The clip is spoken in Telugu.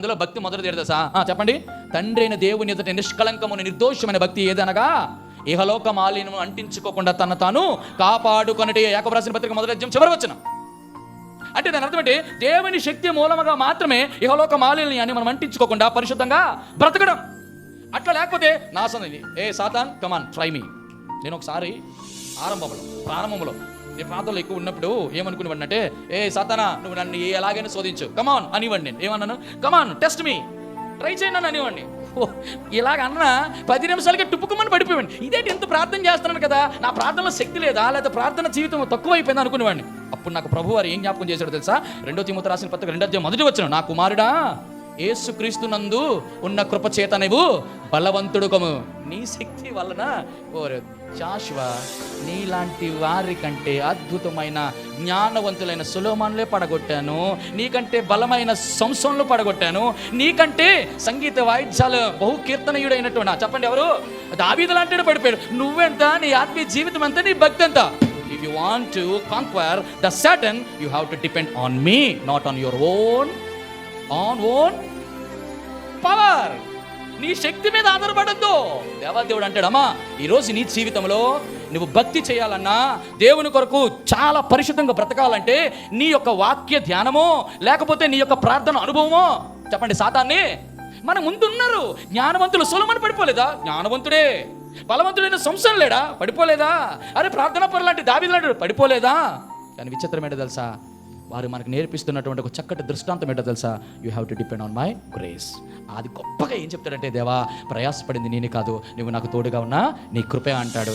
అందులో భక్తి మొదటి తెలుసా? చెప్పండి. తండ్రి అయిన దేవుని ఎదుట నిష్కళంకమును నిర్దోషమైన భక్తి ఏదనగా ఇహలోక మాలిన్యము అంటించుకోకుండా తన తాను కాపాడుకొనటే. యాకోబు రాసిన పత్రిక మొదటి అధ్యాయం చివరి వచనం. అంటే దాని అర్థం ఏంటి? దేవుని శక్తి మూలముగా మాత్రమే ఇహలోక మాలిన్యాన్ని మనం అంటించుకోకుండా పరిశుద్ధంగా బ్రతకడం. అట్లా లేకపోతే నాశనం. సాతాన్ కమాన్ ట్రై మీ. నేను ఒకసారి ప్రారంభంలో నేను ప్రాంతంలో ఎక్కువ ఉన్నప్పుడు ఏమనుకునేవాడిని అంటే, సాతానా నువ్వు నన్ను ఎలాగైనా శోధించు, కమాన్ అనివ్వండి. నేను ఏమన్నాను? కమాన్ టెస్ట్ మీ, ట్రై చేయండి అని అనివ్వండి. ఇలాగ అన్న 10 నిమిషాలకి టుప్పుకుమని పడిపోయాడు. ఇదేంటి ఇంత ప్రార్థన చేస్తున్నాను కదా, నా ప్రార్థనలో శక్తి లేదా, లేదా ప్రార్థన జీవితం తక్కువైపోయింది అనుకునేవాడిని. అప్పుడు నాకు ప్రభు వారు ఏం జ్ఞాపకం చేశాడో తెలుసా? 2 తిమోతి రాసిన పత్రిక 2వ అధ్యాయం మొదటి వచనం, నా కుమారుడా యేసుక్రీస్తునందు ఉన్న కృప చేత నీవు బలవంతుడుకము. నీ శక్తి వలన జాషువా నీలాంటి వారి కంటే అద్భుతమైన జ్ఞానవంతులైన సొలొమోనులే పడగొట్టాను, నీకంటే బలమైన సంసోనులు పడగొట్టాను, నీకంటే సంగీత వాయిద్యాలు బహు కీర్తనీయుడైనట్టు చెప్పండి ఎవరు? దావీదు లాంటి పడిపోయాడు. నువ్వెంత, నీ ఆత్మీయ జీవితం ఎంత, నీ భక్తి ఎంత? If you want to conquer the Satan, you have to depend on me, not on your own power. నీ శక్తి మీద ఆధారపడద్దు. దేవాదేవుడు అంటాడమ్మా, ఈరోజు నీ జీవితంలో నువ్వు భక్తి చేయాలన్నా, దేవుని కొరకు చాలా పరిశుద్ధంగా బ్రతకాలంటే నీ యొక్క వాక్య ధ్యానమో లేకపోతే నీ యొక్క ప్రార్థన అనుభవమో. చెప్పండి, సాతాన్ని మన ముందున్నారు. జ్ఞానవంతులు సొలొమోను పడిపోలేదా? జ్ఞానవంతుడే. బలవంతుడైన సంసోను లేడా? పడిపోలేదా? అరే ప్రార్థనా పరులు లాంటి దావీదు లాంటి పడిపోలేదా? కానీ విచిత్రం ఏంటో తెలుసా? వారు మనకు నేర్పిస్తున్నటువంటి ఒక చక్కటి దృష్టాంతం ఏంటో తెలుసా? You have to depend on my grace. అది గొప్పగా ఏం చెప్తాడంటే, దేవా ప్రయాసపడింది నేనే కాదు, నువ్వు నాకు తోడుగా ఉన్నా నీ కృపే అంటాడు.